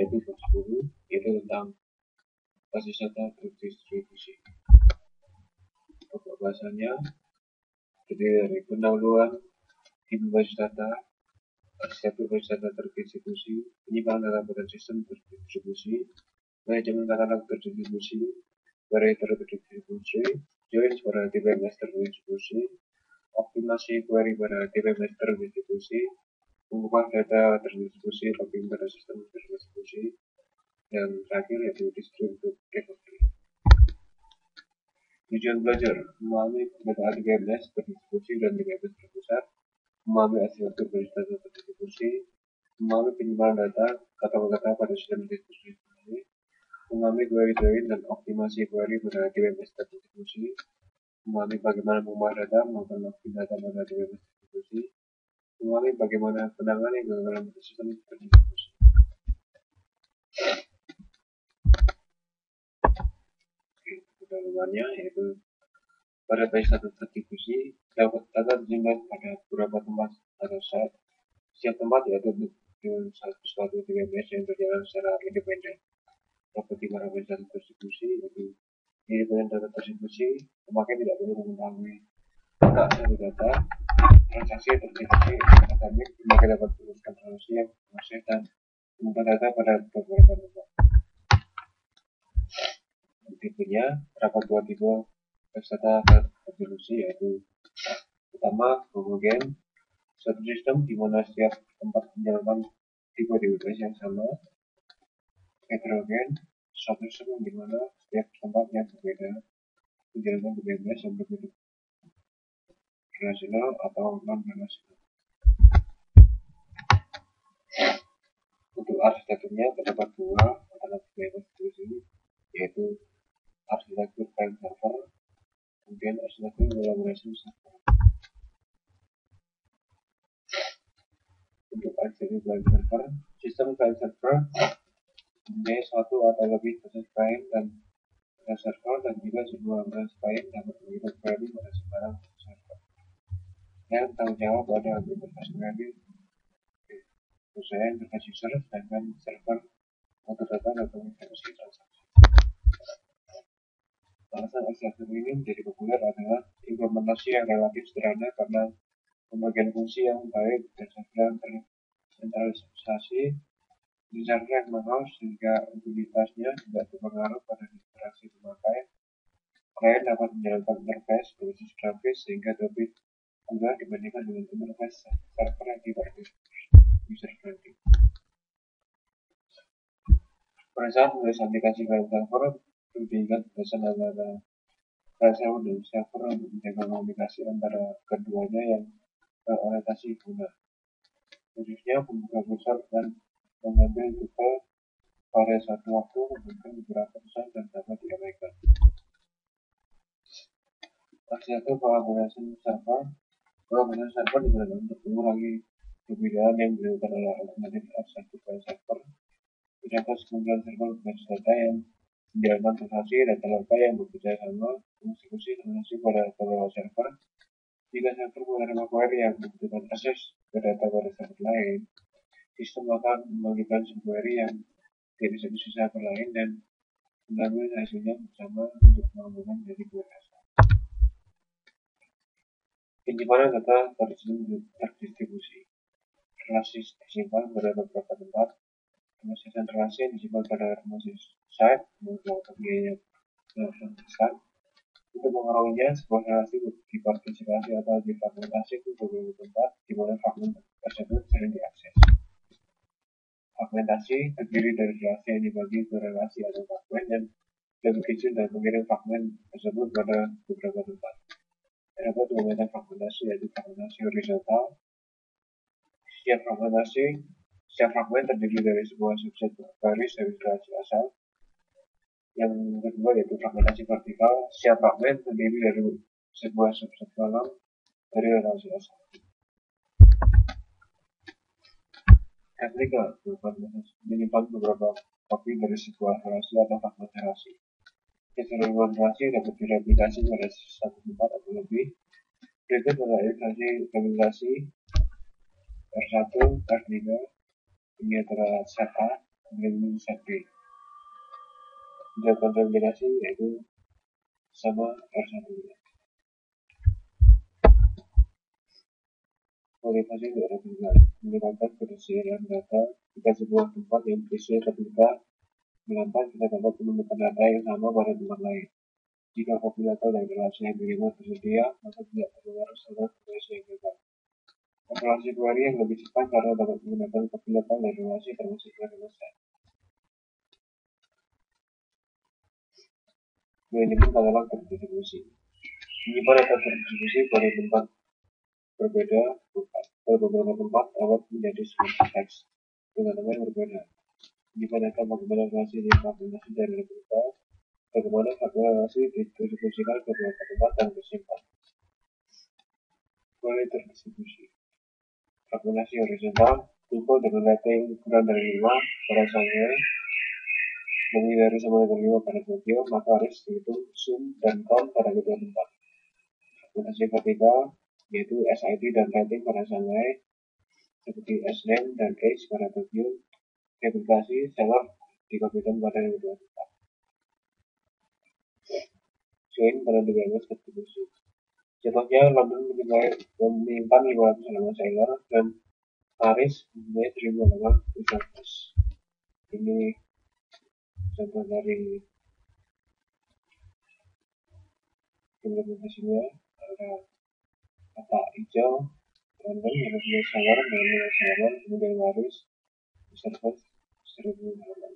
yaitu bab 10, yaitu tentang basis data terdistribusi. Pokok bahasanya terdiri dari pendahuluan tipe basis data, arsitektur basis data terdistribusi, penyimpanan data pada sistem terdistribusi, manajemen katalog terdistribusi, variator terdistribusi, joins pada DBMS terdistribusi, optimasi query pada DBMS terdistribusi, mengubah data terdistribusi logging pada sistem terdistribusi, dan terakhir yaitu distributed recovery. Tujuan belajar memahami data DBMS terdistribusi dan DBMS terpusat, memahami arsitektur basis data terdistribusi, memahami penyimpanan data katalog data pada sistem terdistribusi, memahami query join dan optimasi query pada DBMS terdistribusi, memahami bagaimana mengubah data maupun logging data pada DBMS terdistribusi, memahami bagaimana penanganan kegagalan pada sistem terdistribusi. Pendahuluannya yaitu pada basis data terdistribusi, data disimpan pada beberapa tempat atau site. Setiap tempat yaitu dengan suatu DBMS yang berjalan secara independen. Properti para basis data terdistribusi yaitu independen data terdistribusi, pemakai tidak perlu mengetahui satu data, transaksi terdistribusi akademik, pemakai dapat meneruskan transaksi yang masih dan menyimpan data pada beberapa tempat. Tipenya terdapat dua tipe basis data terdistribusi yaitu pertama homogen, suatu sistem di mana setiap tempat menjalankan tipe DBMS yang sama. Heterogen, suatu sistem di mana setiap tempat yang berbeda menjalankan DBMS yang berbeda. Relasional atau non-relasional. Untuk arsitekturnya terdapat dua alternatif DBMS distribusi, yaitu arsitektur file server, kemudian arsitektur kolaborasi server. Untuk arsitektur file server, sistem file server mempunyai satu atau lebih proses file dan server dan juga sebuah proses file dapat mengirim query pada sembarang server. Yang bertanggung jawab pada interface query perusahaan interface user, sedangkan server untuk data dan komunikasi transaksi. Alasan arsitektur ini menjadi populer adalah implementasi yang relatif sederhana karena pembagian fungsi yang baik dan server tersentralisasi di server yang mahal sehingga utilitasnya tidak berpengaruh pada interaksi pemakai. Klien dapat menjalankan interface berbasis grafis sehingga lebih mudah dibandingkan dengan interface server yang tidak user friendly. Pada saat menulis aplikasi file server, perlu diingat batasan antara file server dan server untuk menjaga komunikasi antara keduanya yang berorientasi guna. Khususnya membuka kursor dan mengambil tugas pada satu waktu memberikan beberapa pesan dan dapat diabaikan. Arsitektur kolaborasi server digunakan untuk mengurangi perbedaan yang dilakukan oleh alternatif arsitektur file server. Terdapat sekumpulan server berbasis data yang menjalankan transaksi data lokal yang bekerja sama mengeksekusi transaksi pada beberapa server. Jika server menerima query yang membutuhkan akses ke data pada server lain, sistem akan membagikan query yang dieksekusi server lain dan mengambil hasilnya bersama untuk menghubungkan dari dua asal. Penyimpanan data terdistribusi. Relasi disimpan pada beberapa tempat. Proses relasi yang disimpan pada relasi site membutuhkan biaya yang besar. Untuk mengaruhinya, sebuah relasi dipartisipasi atau difragmentasi ke beberapa tempat di mana fragment tersebut sering diakses. Fragmentasi terdiri dari relasi yang dibagi ke relasi atau fragment yang lebih kecil dan mengirim fragment tersebut pada beberapa tempat. Terdapat dua macam fragmentasi, yaitu fragmentasi horizontal. Setiap fragment terdiri dari sebuah subset baris dari relasi asal. Yang kedua yaitu fragmentasi vertikal. Setiap fragment terdiri dari sebuah subset kolom dari relasi asal. Replika menyimpan beberapa kopi dari sebuah relasi atau fragment relasi. Keseluruhan relasi dapat direplikasi pada satu tempat atau lebih. Berikut adalah ilustrasi replikasi R1, R3, ini adalah set A, kemudian set B. Dilakukan replikasi yaitu sama R1. Motivasi untuk replika meningkatkan ketersediaan data jika sebuah tempat yang berisi replika melompat, kita dapat menemukan data yang sama pada tempat lain. Jika kompilator dan relasi yang diterima tersedia, maka tidak perlu harus ada relasi yang gagal. Operasi query yang lebih cepat karena dapat menggunakan kompilator dan relasi termasuk query set. Manajemen katalog terdistribusi. Menyimpan data terdistribusi pada tempat berbeda pada beberapa tempat dapat menjadi sebuah teks dengan nama yang berbeda. Menyimpan data bagaimana relasi diinformasi dari replika, bagaimana relasi didistribusikan ke beberapa tempat dan disimpan. Query terdistribusi. Fragmentasi horizontal, tuple dengan rating kurang dari 5 pada Shanghai, lebih dari sama dengan 5 pada Tokyo, maka harus dihitung sum dan count pada kedua tempat. Fragmentasi vertikal, yaitu SID dan rating pada Shanghai, seperti SNAME dan age pada Tokyo. Replikasi seller dikopikan pada kedua tempat. Join pada DBMS distribusi. Contohnya, London menyimpan 500 halaman seller dan Paris mempunyai 1000 halaman reserves. Ini contoh dari implementasinya. Ada kata hijau, London mempunyai seller dengan nilai seller, kemudian Paris reserves 1000 halaman.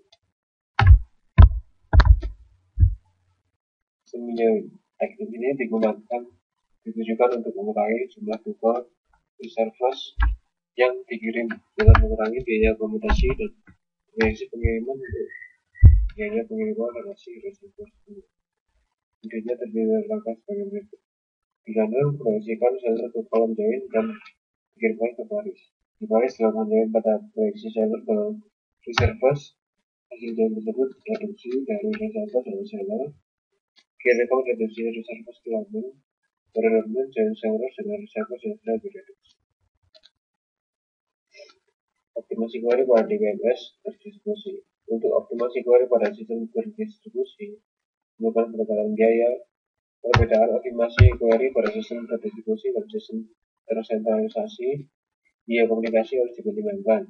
Sebenarnya teknik ini ditujukan untuk mengurangi jumlah tuple reserves yang dikirim dengan mengurangi biaya komutasi dan proyeksi pengiriman untuk biaya pengiriman relasi reserves. Intinya terdiri dari langkah sebagai berikut. Di sana memproyeksikan seller ke kolom join dan dikirimkan ke Paris. Di Paris dilakukan join pada proyeksi seller ke reserves. Hasil join tersebut reduksi dari reserves dan seller. Kirimkan reduksi reserves ke London. Dari London join seller dengan reserves yang sudah direduksi. Optimasi query pada DBMS terdistribusi. Untuk optimasi query pada sistem terdistribusi, merupakan pendekatan biaya. Perbedaan optimasi query pada sistem terdistribusi dan sistem tersentralisasi, biaya komunikasi harus dipertimbangkan.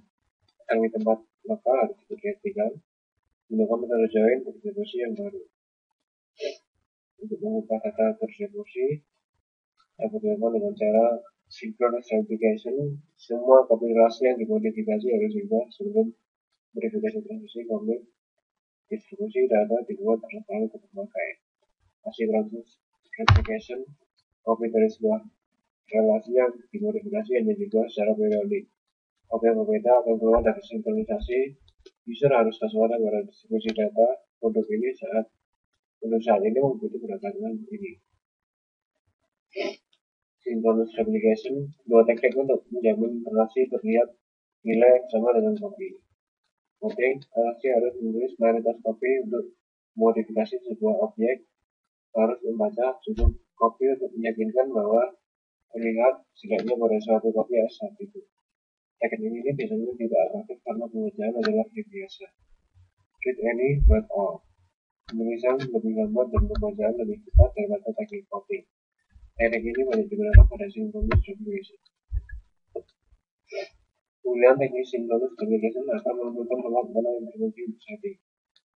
Di tempat lokal harus diperhatikan, menggunakan metode join terdistribusi yang baru. Untuk mengubah data terdistribusi, dapat dilakukan dengan cara synchronous replication. Semua kompilasi yang dimodifikasi harus diubah sebelum verifikasi transisi komit distribusi data dibuat terlalu ke pemakai. Asynchronous replication, copy dari sebuah relasi yang dimodifikasi hanya dibuat secara periodik. Copy yang berbeda akan keluar dari sinkronisasi. User harus waspada pada distribusi data untuk saat ini membutuhkan pendekatan ini. Synchronous replication, dua teknik untuk menjamin relasi terlihat nilai sama dengan copy. Penting, relasi harus menulis mayoritas copy untuk modifikasi sebuah objek, harus membaca cukup copy untuk meyakinkan bahwa terlihat setidaknya pada suatu copy saat itu. Teknik ini biasanya tidak efektif karena pengerjaan adalah biasa. Read any, write all. Penulisan lebih lambat dan pembacaan lebih cepat daripada teknik copy. Teknik ini banyak digunakan pada synchronous replication. Penggunaan teknik synchronous replication akan menentukan tempat mana yang terbukti setting.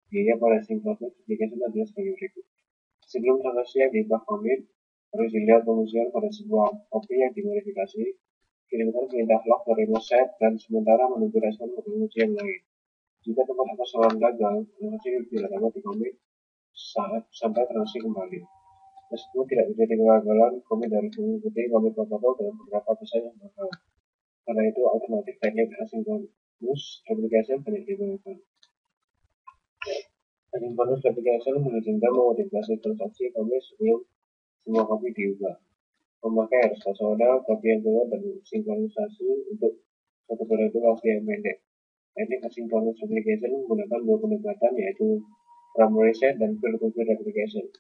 Biaya pada synchronous replication adalah sebagai berikut. Sebelum transaksi yang diubah commit, harus dilihat pengujian pada sebuah copy yang dimodifikasi. Kirimkan perintah log ke remote set dan sementara menunggu respon penguji yang lain. Jika tempat atas saluran gagal, transaksi tidak dapat dikomit sampai transaksi kembali. Meskipun tidak terjadi kegagalan, komit harus mengikuti komit protokol dengan beberapa pesan yang bakal. Karena itu, alternatif teknik asynchronous replication banyak digunakan. Asynchronous replication mengizinkan memodifikasi transaksi komit sebelum semua copy diubah. Pemakai harus waspada copy yang keluar dan sinkronisasi untuk satu periode waktu yang pendek. Teknik asynchronous replication menggunakan dua pendekatan, yaitu primary set dan peer-to-peer replication.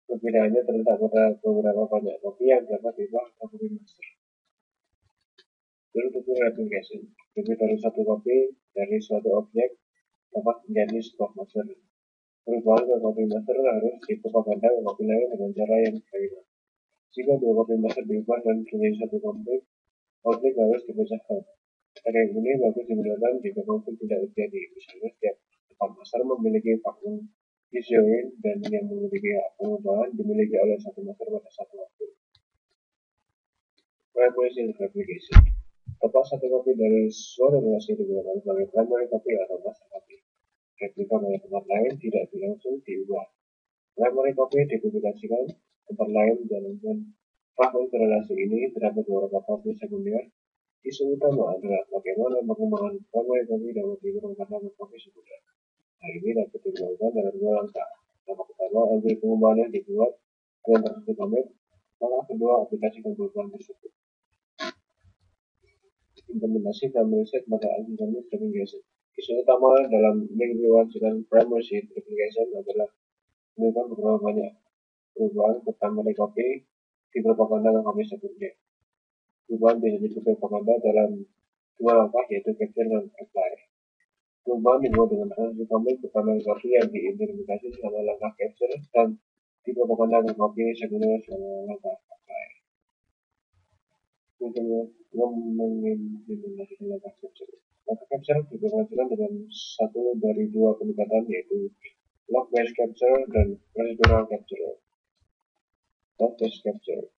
Perbedaannya terletak pada beberapa banyak copy yang dapat diubah atau copy master. Peer-to-peer replication, lebih dari satu copy dari suatu objek dapat menjadi sebuah master. Perubahan ke copy master harus dipropaganda ke copy lain dengan cara yang berbeda. Jika dua copy master diubah dan menjadi satu konflik harus dipecahkan. Teknik ini bagus digunakan jika konflik tidak terjadi. Misalnya setiap tempat master memiliki vakum disjoin dan yang memiliki hak pengubahan dimiliki oleh satu master pada satu waktu. Primary replication. Dapat satu copy dari suatu relasi digunakan sebagai primary copy atau master copy. Replika pada tempat lain tidak langsung diubah. Primary copy dipublikasikan tempat lain dan fragmen relasi ini terdapat beberapa copy sekunder. Isu utama adalah bagaimana pengembangan primary copy dapat digunakan dalam copy sekunder. Hal ini dapat dilakukan dalam dua langkah. Langkah pertama, ambil pengembangan yang dibuat dengan tersebut commit. Langkah kedua, aplikasikan perubahan tersebut. Implementasi primary set pada algoritma replication. Isu utama dalam mengimplementasikan primary set replication adalah melakukan beberapa banyak perubahan ke primary copy di propaganda dan copy sekunder. Perubahan bisa dilakukan propaganda dalam dua langkah, yaitu capture dan apply. Perubahan dibuat dengan transaksi commit ke primary copy yang diimplementasi selama langkah capture dan di propaganda dan copy sekunder selama langkah apply. Untuk mengimplementasikan langkah capture. Langkah capture dilakukan dengan satu dari dua pendekatan, yaitu log-based capture dan procedural capture. Log-based capture.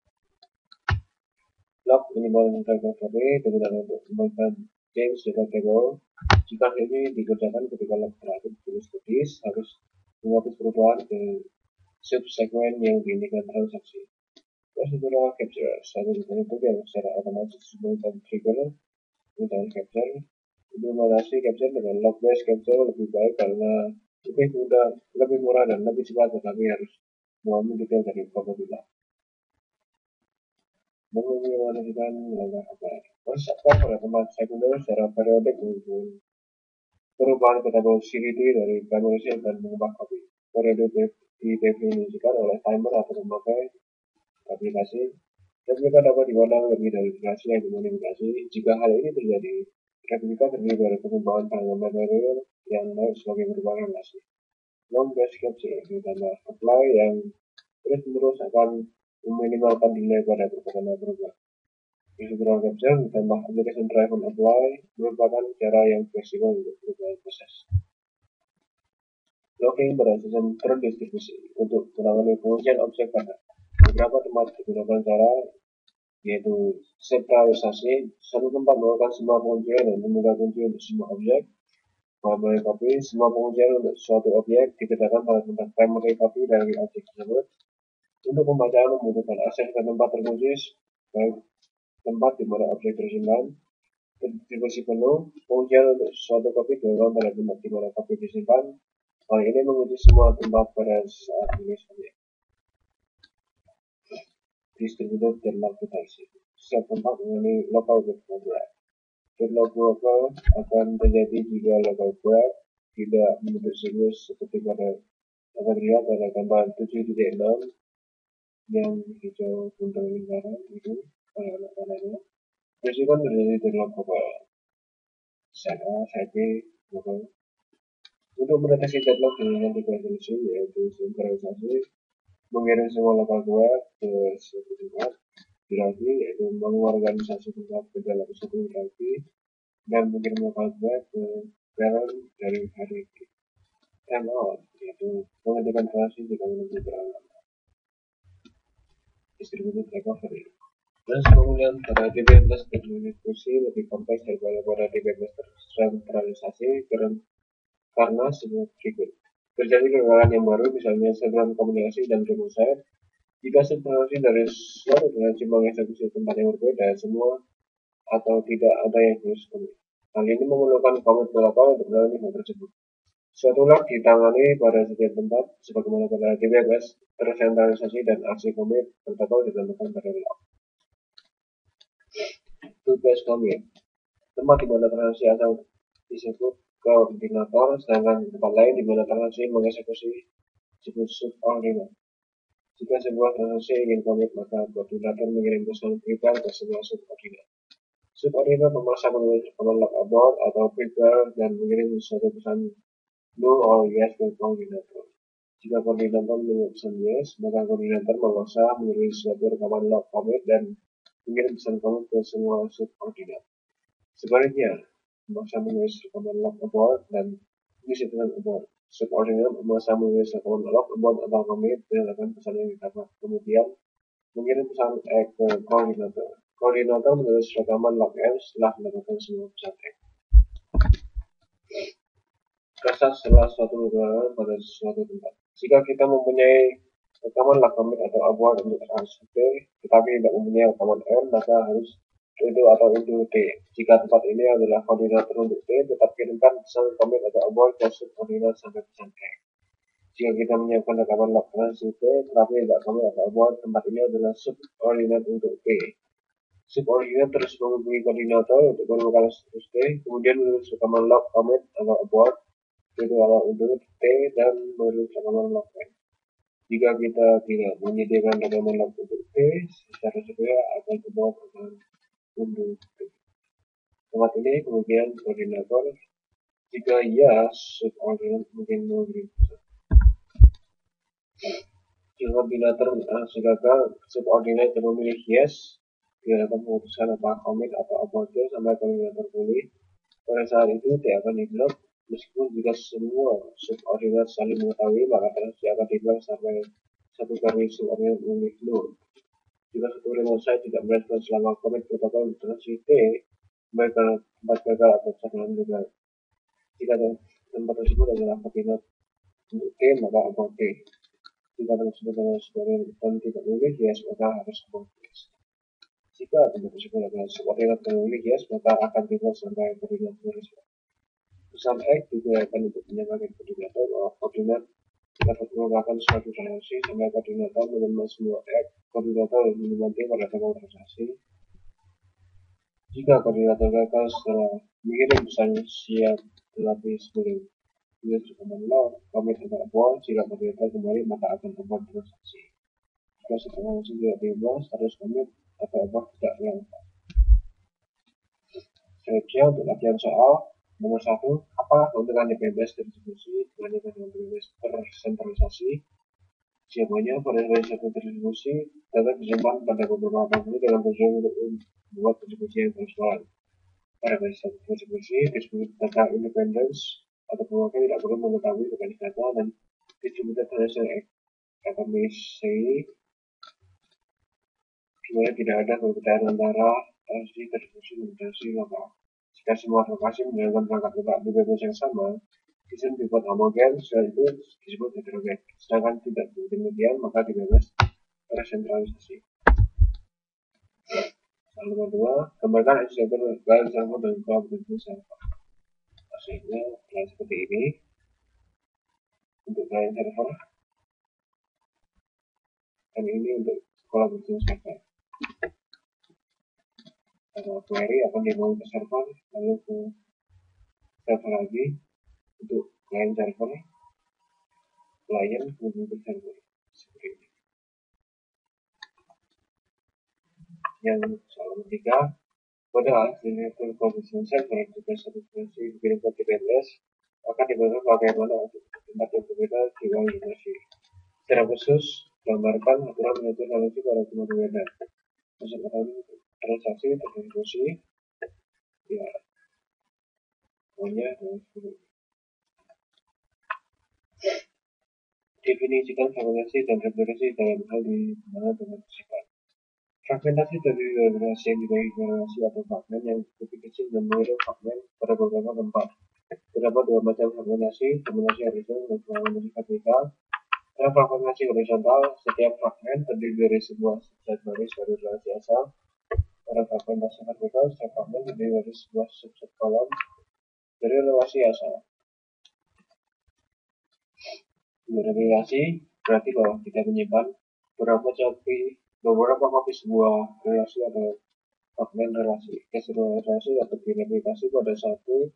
Log minimal data copy digunakan untuk mengembangkan change data table. Jika ini dikerjakan ketika log terakhir tulis cookies, harus menghapus perubahan ke subsegmen yang diinginkan transaksi. Procedural capture satu bentuk yang secara otomatis disebutkan trigger untuk capture. Implementasi capture dengan log-based capture lebih baik karena lebih mudah, lebih murah dan lebih cepat, tetapi harus mengambil detail dari probabilitas. Mengimplementasikan langkah apply. Proses apply pada tempat sekunder secara periodik menghubung perubahan ke tabel CVT dari primary set dan mengubah copy. Periode didefinisikan oleh timer atau memakai aplikasi. Replika dapat dipandang lebih dari durasi yang dimodifikasi. Jika hal ini terjadi, replika terdiri dari pengubahan tanggal material yang naik sebagai perubahan relasi. Long-based capture ditambah apply yang terus-menerus akan meminimalkan delay pada propaganda berubah. Procedural capture ditambah application driven apply merupakan cara yang fleksibel untuk perubahan proses. Logging berdasarkan terdistribusi untuk menangani pengujian objek pada beberapa tempat digunakan cara yaitu sentralisasi. Satu tempat melakukan semua pengujian dan membuka kunci untuk semua objek. Primary copy, semua pengujian untuk suatu objek dikerjakan pada tempat primary copy dari objek tersebut. Untuk pembacaan membutuhkan akses ke tempat terkunci, baik tempat di mana objek tersimpan. Distribusi penuh, pengujian untuk suatu copy dilakukan pada tempat di mana copy disimpan. Hal ini menguji semua tempat pada saat menulis objek. Distributed deadlock detection. Setiap tempat memiliki local graph. Deadlock global akan terjadi jika local graph tidak membentuk siklus seperti pada dapat dilihat pada gambar 7.6 yang hijau kuning lingkaran itu pada anak panahnya. Risiko terjadi deadlock global. Set A, set B, global. Untuk mendeteksi deadlock dengan tiga solusi, yaitu sinkronisasi, mengirim semua local graph ke suatu tempat, hierarki, yaitu mengorganisasi tempat ke dalam satu hierarki, dan mengirim local graph ke parent dari hierarki. Timeout, yaitu menghentikan relasi jika menunggu terlalu lama. Distributed recovery. Proses pemulihan pada DB11 terdiskusi lebih kompleks daripada pada DB11 tersentralisasi karena sebuah berikut. Terjadi kegagalan yang baru, misalnya sebuah komunikasi dan remote site. Jika sentralisasi dari suatu dimensi mengeksekusi tempat yang berbeda, semua atau tidak ada yang harus komit. Hal ini memerlukan komit berapa untuk melalui hal tersebut. Suatu log ditangani pada setiap tempat, sebagaimana pada DB11 tersentralisasi dan aksi komit protokol dilakukan pada log. Tugas komit. Tempat di mana transaksi asal disebut koordinator, sedangkan tempat lain di mana transaksi mengeksekusi disebut subordinat. Jika sebuah transaksi ingin komit, maka koordinator mengirim pesan prepare ke semua subordinat. Subordinat memaksa menulis command log abort atau prepare dan mengirim suatu pesan no or yes ke koordinator. Jika koordinator menjawab pesan yes, maka koordinator memaksa menulis suatu rekaman log commit dan mengirim pesan commit ke semua subordinat. Sebaliknya, memaksa menulis rekaman log abort dan mengisi pesan abort. Subordinat memaksa menulis rekaman log abort atau commit berdasarkan pesan yang didapat. Kemudian mengirim pesan ke koordinator. Koordinator menulis rekaman log M setelah mendapatkan semua pesan X. Rasa setelah suatu kebenaran pada suatu tempat. Jika kita mempunyai rekaman log commit atau abort untuk RSVP, tetapi tidak mempunyai rekaman M, maka harus itu atau itu T. Jika tempat ini adalah koordinator untuk T, tetap kirimkan pesan commit atau abort ke subordinat sampai pesan X. Jika kita menyiapkan rekaman log RSVP, tetapi tidak commit atau abort, tempat ini adalah subordinat untuk T. Subordinat terus menghubungi koordinator untuk menemukan status T, kemudian menulis rekaman log commit atau abort itu adalah untuk T dan menulis rekaman log N. Jika kita tidak menyediakan rekaman log untuk T, secara segera akan dibawa rekaman untuk T. Tempat ini kemudian koordinator. Jika ya, subordinat mungkin memberi pesan. Jika koordinator gagal, subordinat yang memilih yes, dia akan memutuskan apakah commit atau abort sampai koordinator pulih. Pada saat itu T akan di-block. Meskipun jika semua subordinat saling mengetahui, maka transaksi akan dibilang sampai satu kali subordinat memilih no. Jika satu remote site tidak merespon selama commit protokol transaksi T, baik karena tempat gagal atau kesalahan gagal. Jika tempat tersebut adalah koordinat untuk T, maka abort T. Jika tempat tersebut adalah subordinat dan tidak memilih yes, maka harus abort yes. Jika tempat tersebut adalah subordinat dan memilih yes, maka akan dibilang sampai koordinat merespon. Pesan X juga akan untuk menyampaikan koordinator bahwa koordinat dapat menggunakan suatu transaksi sampai koordinator menerima semua X. Koordinator menyumbang pada sebuah transaksi. Jika koordinator gagal setelah mengirim pesan siap tetapi sebelum menulis rekaman log, commit atau abort, jika koordinator kembali maka akan abort transaksi. Jika setelah langsung tidak diubah, status commit atau abort tidak dilakukan. Selanjutnya untuk latihan soal. Nomor 1, apa keuntungan database distribusi dibandingkan dengan database tersentralisasi? Jawabannya, pada database terdistribusi, data disimpan pada beberapa tabel dalam tujuan untuk membuat distribusi yang transparan. Pada database terdistribusi, distribusi data independence atau pemakai tidak perlu mengetahui lokasi data dan distributed transaction accuracy, di mana tidak ada perbedaan antara transaksi terdistribusi dan transaksi lokal. Jika semua lokasi menjalankan perangkat lunak database yang sama, sistem dibuat homogen, setelah itu disebut heterogen. Sedangkan tidak demikian, maka database tersentralisasi. Soal nomor 2, gambarkan arsitektur client server dan collaborative server. Hasilnya adalah seperti ini. Untuk client server, dan ini untuk collaborative server. Kalau query akan dibawa ke server, lalu ke server lagi untuk client server, client kemudian ke server seperti ini. Yang soal ketiga, pada arsitektur collaborative server juga satu versi dikirim ke TPS akan dibangun bagaimana untuk tempat yang berbeda di ruang informasi. Secara khusus, gambarkan aturan mengatur transaksi pada tempat berbeda. Maksud transaksi terdistribusi, ya, pokoknya definisikan fragmentasi dan replikasi dalam hal di mana dengan bersifat. Fragmentasi dari relasi yang dibagi ke relasi atau fragmen yang lebih kecil dan mengirim fragmen pada beberapa tempat. Terdapat dua macam fragmentasi, fragmentasi horizontal dan fragmentasi vertikal. Dalam fragmentasi horizontal, setiap fragmen terdiri dari sebuah subset baris dari relasi asal. Pada fragmentasi vertikal, setiap fragmen terdiri dari sebuah subset kolom dari relasi asal. Relasi berarti bahwa kita menyimpan beberapa kopi sebuah relasi atau fragmen relasi. Keseluruhan relasi dapat direplikasi pada satu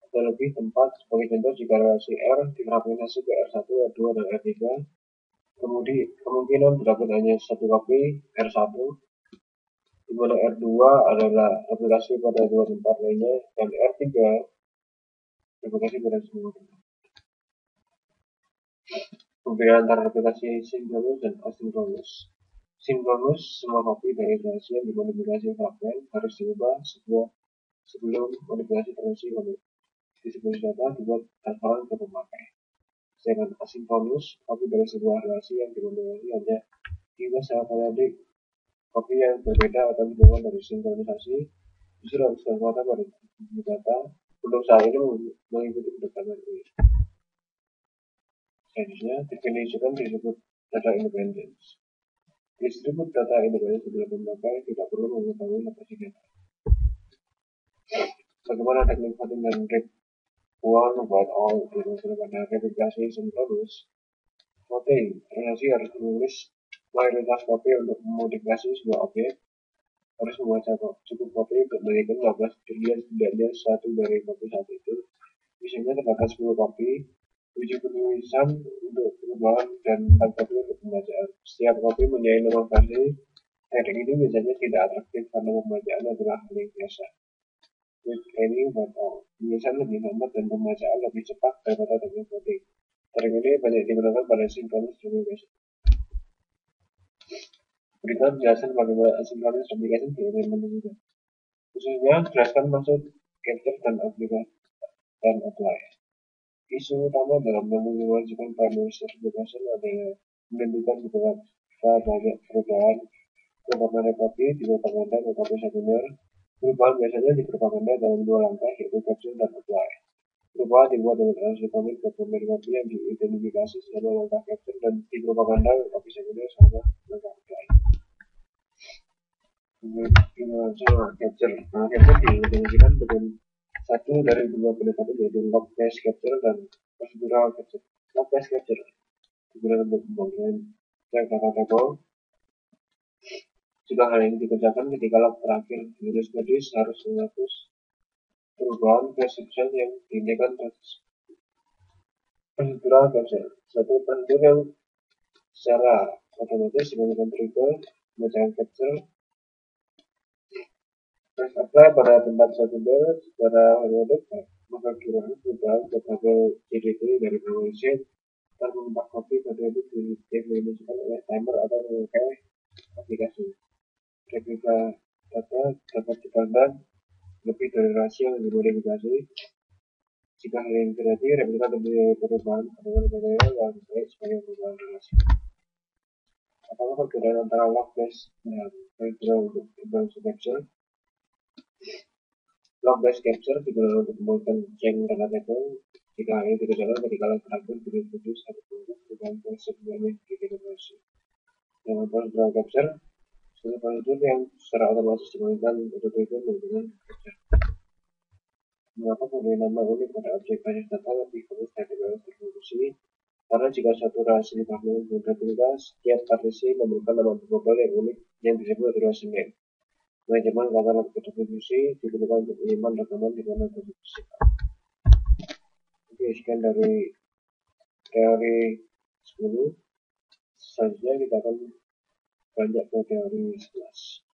atau lebih tempat. Sebagai contoh, jika relasi R difergmentasi ke R1, R2, dan R3, kemungkinan terdapat hanya satu kopi R1, di mana R2 adalah replikasi pada dua tempat lainnya, dan R3 replikasi pada semua tempat. Perbedaan antara replikasi sinkronus dan asinkronus. Sinkronus, semua kopi dari iterasi yang dimodifikasi fragmen harus diubah sebelum modifikasi transisi distribusi data dibuat transparan ke pemakai. Sedangkan asinkronus, kopi dari sebuah relasi yang dimodifikasi hanya diubah secara periodik. Kopi yang berbeda akan diubah dari sinkronisasi justru harus transparan pada distribusi data untuk saat ini mengikuti pendekatan ini. Selanjutnya, definisikan disebut data independence. Distribut data independence adalah pemakai tidak perlu mengetahui lokasi data. Bagaimana teknik voting dan rate one about all dimaksudkan pada replikasi sinkronus? Voting, relasi harus menulis mayoritas kopi untuk memodifikasi sebuah objek, harus membaca cukup kopi untuk menentukan 12 pilihan setidaknya satu dari kopi saat itu. Misalnya terdapat 10 kopi, 7 penulisan untuk perubahan dan 4 kopi untuk pembacaan. Setiap kopi mempunyai nomor versi. Teknik ini biasanya tidak atraktif karena pembacaan adalah hal yang biasa. With any but all, penulisan lebih lambat dan pembacaan lebih cepat daripada teknik voting. Teknik ini banyak digunakan pada synchronous communication. Berikan penjelasan bagaimana asynchronous communication diimplementasikan. Khususnya, jelaskan maksud capture dan apply. Isu utama dalam mewajibkan primary certification adalah menentukan beberapa banyak perubahan propaganda kopi di propaganda ke kopi sekunder. Perubahan biasanya di propaganda dalam 2 langkah, yaitu capture dan apply. Perubahan dibuat dengan analisa komit ke pemilik kopi yang diidentifikasi selama langkah capture dan di propaganda ke kopi sekunder selama langkah apply. Capture. Capture diidentifikasikan dengan satu dari 2 pendekatan, yaitu log-based capture dan procedural capture. Log-based capture digunakan untuk pembangunan data table. Jika hal ini dikerjakan ketika log terakhir ditulis medis harus menghapus perubahan prescription yang diindikasikan procedural capture. Satu prosedur yang secara otomatis menggunakan trigger pembacaan capture. Press apply pada tempat sekunder secara periodik, maka kiranya perubahan ke tabel CDT dari nomor sheet dan mengubah kopi periodik didefinisikan oleh timer atau memakai aplikasi. Replika data dapat dipandang lebih dari rasio yang dimodifikasi. Jika hal ini terjadi, replika lebih perubahan dengan material yang baik sebagai perubahan relasi. Apakah perbedaan antara log-based dan procedural untuk information capture? Log-based capture digunakan untuk membuatkan chain data table. Jika hal ini dikerjakan ketika log terakhir ditulis satu perubahan sebelumnya didefinisi. Dengan procedural capture, suatu prosedur yang secara otomatis dimainkan untuk itu menggunakan capture. Mengapa pemberian nama unik pada objek basis data lebih bagus daripada terfungsi? Karena jika suatu relasi dibangun dengan replika, setiap partisi memberikan nama global yang unik yang disebut relasi name. Manajemen katalog distribusi digunakan untuk menyimpan rekaman di mana distribusi. Oke, sekian dari teori 10. Selanjutnya kita akan beranjak ke teori 11.